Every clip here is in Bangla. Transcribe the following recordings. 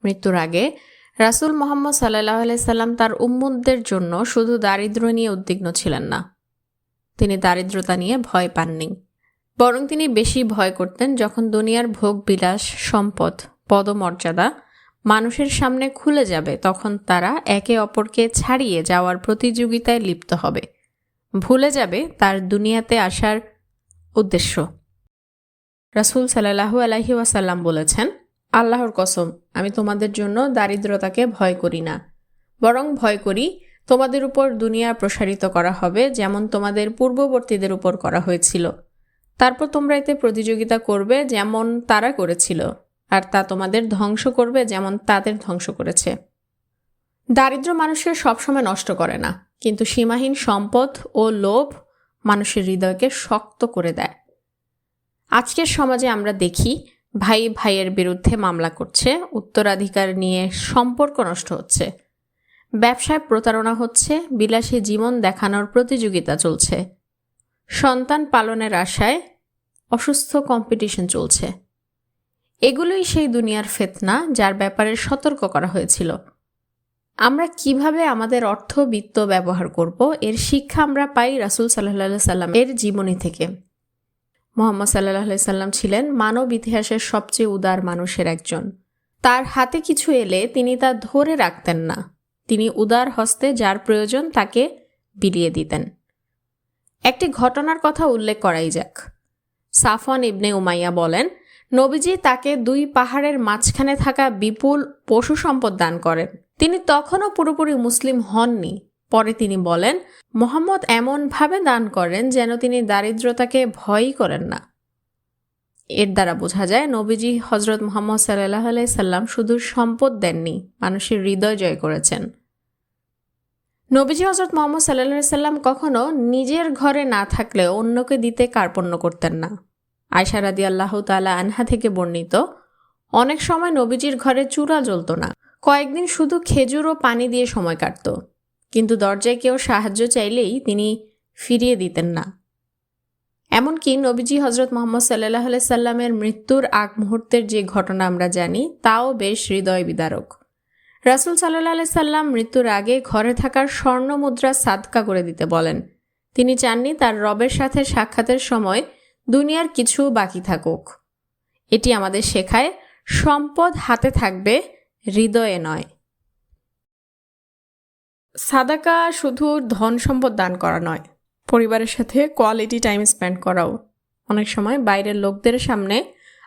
মৃত্যুর আগে রাসূল মুহাম্মদ সাল্লাল্লাহু আলাইহি সাল্লাম তার উম্মতদের জন্য শুধু দারিদ্র্য নিয়ে উদ্বিগ্ন ছিলেন না, তিনি দারিদ্রতা নিয়ে ভয় পাননি। বরং তিনি বেশি ভয় করতেন যখন দুনিয়ার ভোগ বিলাস, সম্পদ, পদমর্যাদা মানুষের সামনে খুলে যাবে, তখন তারা একে অপরকে ছাড়িয়ে যাওয়ার প্রতিযোগিতায় লিপ্ত হবে, ভুলে যাবে তার দুনিয়াতে আসার উদ্দেশ্য। রাসূল সাল্লাল্লাহু আলাইহি ওয়াসাল্লাম বলেছেন, আল্লাহর কসম, আমি তোমাদের জন্য দারিদ্রতাকে ভয় করি না, বরং ভয় করি তোমাদের উপর দুনিয়া প্রসারিত করা হবে যেমন তোমাদের পূর্ববর্তীদের উপর করা হয়েছিল। তারপর তোমরা এতে প্রতিযোগিতা করবে যেমন তারা করেছিল, আর তা তোমাদের ধ্বংস করবে যেমন তাদের ধ্বংস করেছে। দারিদ্র মানুষের সবসময় নষ্ট করে না, কিন্তু সীমাহীন সম্পদ ও লোভ মানুষের হৃদয়কে শক্ত করে দেয়। আজকের সমাজে আমরা দেখি ভাই ভাইয়ের বিরুদ্ধে মামলা করছে, উত্তরাধিকার নিয়ে সম্পর্ক নষ্ট হচ্ছে, ব্যবসায় প্রতারণা হচ্ছে, বিলাসী জীবন দেখানোর প্রতিযোগিতা চলছে, সন্তান পালনের আশায় অসুস্থ কম্পিটিশন চলছে। এগুলোই সেই দুনিয়ার ফিতনা যার ব্যাপারে সতর্ক করা হয়েছিল। আমরা কিভাবে আমাদের অর্থ বিত্ত ব্যবহার করব, এর শিক্ষা আমরা পাই রাসূল সাল্লাল্লাহু আলাইহি সাল্লাম এর জীবনী থেকে। মুহাম্মদ সাল্লাল্লাহু আলাইহি সাল্লাম ছিলেন মানব ইতিহাসের সবচেয়ে উদার মানুষের একজন। তার হাতে কিছু এলে তিনি তা ধরে রাখতেন না, তিনি উদার হস্তে যার প্রয়োজন তাকে বিলিয়ে দিতেন। একটি ঘটনার কথা উল্লেখ করাই যাক। সাফওয়ান ইবনে উমাইয়া বলেন, নবীজি তাকে 2 পাহাড়ের মাঝখানে থাকা বিপুল পশু সম্পদ দান করেন। তিনি তখনও পুরোপুরি মুসলিম হননি। পরে তিনি বলেন, মুহাম্মদ এমনভাবে দান করেন যেন তিনি দারিদ্রতাকে ভয়ই করেন না। এর দ্বারা বোঝা যায় নবীজি হযরত মুহাম্মদ সাল্লাল্লাহু আলাইহি সাল্লাম শুধু সম্পদ দেননি, মানুষের হৃদয় জয় করেছেন। নবীজি হযরত মুহাম্মদ সাল্লাল্লাহু আলাইহি সাল্লাম কখনো নিজের ঘরে না থাকলে অন্যকে দিতে কার্পণ্য করতেন না। আয়েশা রাদিয়াল্লাহু তাআলা আনহা থেকে বর্ণিত, অনেক সময় নবীজির ঘরে চুলা জ্বলত না, কয়েকদিন শুধু খেজুর ও পানি দিয়ে সময় কাটত, কিন্তু দরজায় কেউ সাহায্য চাইলেই তিনি ফিরিয়ে দিতেন না। এমনকি নবীজি হযরত মুহাম্মদ সাল্লাল্লাহু আলাইহি সাল্লামের মৃত্যুর আগ মুহূর্তের যে ঘটনা আমরা জানি তাও বেশ হৃদয় বিদারক। রাসূল সাল্লাল্লাহু আলাইহি সাল্লাম মৃত্যুর আগে ঘরে থাকার স্বর্ণ মুদ্রা সাদকা করে দিতে বলেন। তিনি চাননি তার রবের সাথে সাক্ষাতের সময় দুনিয়ার কিছু বাকি থাকুক। এটি আমাদের শেখায় সম্পদ হাতে থাকবে, হৃদয়ে নয়। সাদাকা শুধু ধন সম্পদ দান করা নয়, পরিবারের সাথে কোয়ালিটি টাইম স্পেন্ড করাও। অনেক সময় বাইরের লোকদের সামনে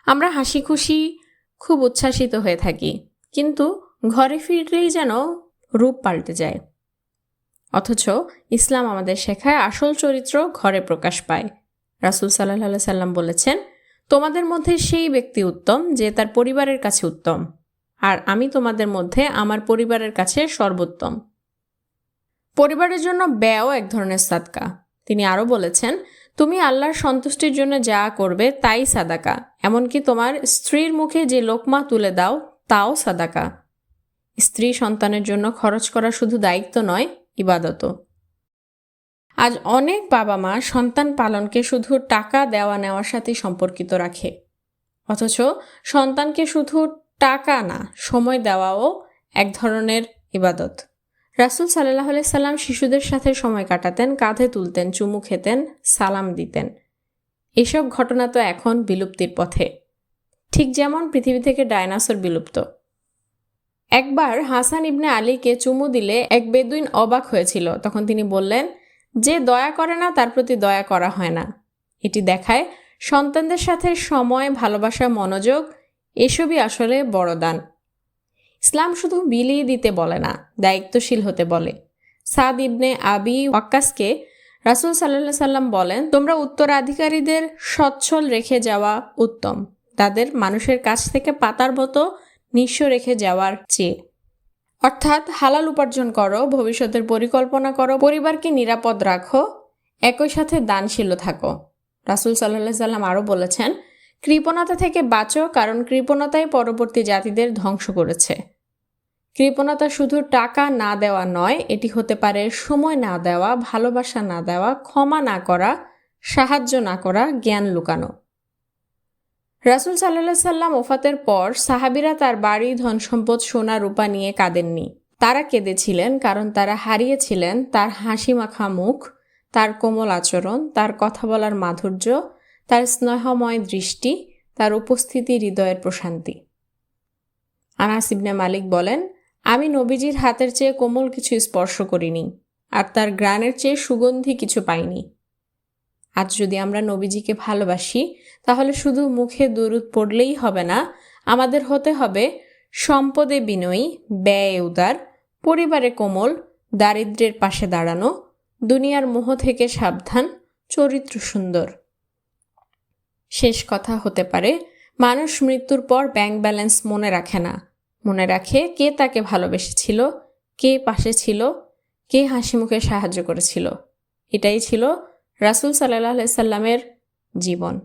আমরা হাসি খুশি, খুব উচ্ছ্বাসিত হয়ে থাকি, কিন্তু ঘরে ফিরলেই যেন রূপ পাল্টে যায়। অথচ ইসলাম আমাদের শেখায় আসল চরিত্র ঘরে প্রকাশ পায়। রাসূল সাল্লাল্লাহু আলাইহি সাল্লাম বলেছেন, তোমাদের মধ্যে সেই ব্যক্তি উত্তম যে তার পরিবারের কাছে উত্তম, আর আমি তোমাদের মধ্যে আমার পরিবারের কাছে সর্বোত্তম। পরিবারের জন্য ব্যয়ও এক ধরনের সাদকা। তিনি আরও বলেছেন, তুমি আল্লাহর সন্তুষ্টির জন্য যা করবে তাই সাদাকা, এমনকি তোমার স্ত্রীর মুখে যে লোকমা তুলে দাও তাও সাদাকা। স্ত্রী সন্তানের জন্য খরচ করা শুধু দায়িত্ব নয়, ইবাদতও। আজ অনেক বাবা মা সন্তান পালনকে শুধু টাকা দেওয়া নেওয়ার সাথে সম্পর্কিত রাখে, অথচ সন্তানকে শুধু টাকা না, সময় দেওয়াও এক ধরনের ইবাদত। রাসূল সাল্লাল্লাহু আলাইহি সাল্লাম শিশুদের সাথে সময় কাটাতেন, কাঁধে তুলতেন, চুমু খেতেন, সালাম দিতেন। এসব ঘটনা তো এখন বিলুপ্তির পথে, ঠিক যেমন পৃথিবী থেকে ডায়নোসর বিলুপ্ত। একবার হাসান ইবনে আলীকে চুমু দিলে এক বেদুইন অবাক হয়েছিল। তখন তিনি বললেন, যে দয়া করে না তার প্রতি দয়া করা হয় না। এটি দেখায় সন্তানদের সাথে সময়, ভালোবাসা, মনোযোগ এসবই আসলে বড় দান। ইসলাম শুধু বিলিয়ে দিতে বলে না, দায়িত্বশীল হতে বলে। সাদ ইবনে আবি ওয়াক্কাসকে রাসূল সাল্লাল্লাহু আলাইহি সাল্লাম বলেন, তোমরা উত্তরাধিকারীদের সচ্ছল রেখে যাওয়া উত্তম, তাদের মানুষের কাছ থেকে পাতার মতো নিঃস্ব রেখে যাওয়ার চেয়ে। অর্থাৎ হালাল উপার্জন করো, ভবিষ্যতের পরিকল্পনা করো, পরিবারকে নিরাপদ রাখো, একই সাথে দানশীল থাকো। রাসূল সাল্লাল্লাহু আলাইহি সাল্লাম আরও বলেছেন, কৃপণতা থেকে বাঁচো, কারণ কৃপণতাই পরবর্তী জাতিদের ধ্বংস করেছে। কৃপণতা শুধু টাকা না দেওয়া নয়, এটি হতে পারে সময় না দেওয়া, ভালোবাসা না দেওয়া, ক্ষমা না করা, সাহায্য না করা, জ্ঞান লুকানো। রাসূল সাল্লাল্লাহু আলাইহি সাল্লাম ওফাতের পর সাহাবীরা তার বাড়ি, ধন সম্পদ, সোনা রূপা নিয়ে কাঁদেননি। তারা কেঁদেছিলেন কারণ তারা হারিয়েছিলেন তার হাসি মাখা মুখ, তার কোমল আচরণ, তার কথা বলার মাধুর্য, তার স্নেহময় দৃষ্টি, তার উপস্থিতি হৃদয়ের প্রশান্তি। আনাস ইবনে মালিক বলেন, আমি নবীজির হাতের চেয়ে কোমল কিছু স্পর্শ করিনি, আর তার ঘ্রাণের চেয়ে সুগন্ধি কিছু পাইনি। আজ যদি আমরা নবীজিকে ভালোবাসি, তাহলে শুধু মুখে দুরূদ পড়লেই হবে না, আমাদের হতে হবে সম্পদে বিনয়ী, ব্যয়ে উদার, পরিবারে কোমল, দারিদ্র্যের পাশে দাঁড়ানো, দুনিয়ার মোহ থেকে সাবধান, চরিত্র সুন্দর। শেষ কথা হতে পারে, মানুষ মৃত্যুর পর ব্যাংক ব্যালেন্স মনে রাখে না, মনে রাখে কে তাকে ভালোবেসেছিল, কে পাশে ছিল, কে হাসি মুখে সাহায্য করেছিল। এটাই ছিল রাসূল সাল্লাল্লাহু আলাইহি সাল্লামের জীবন।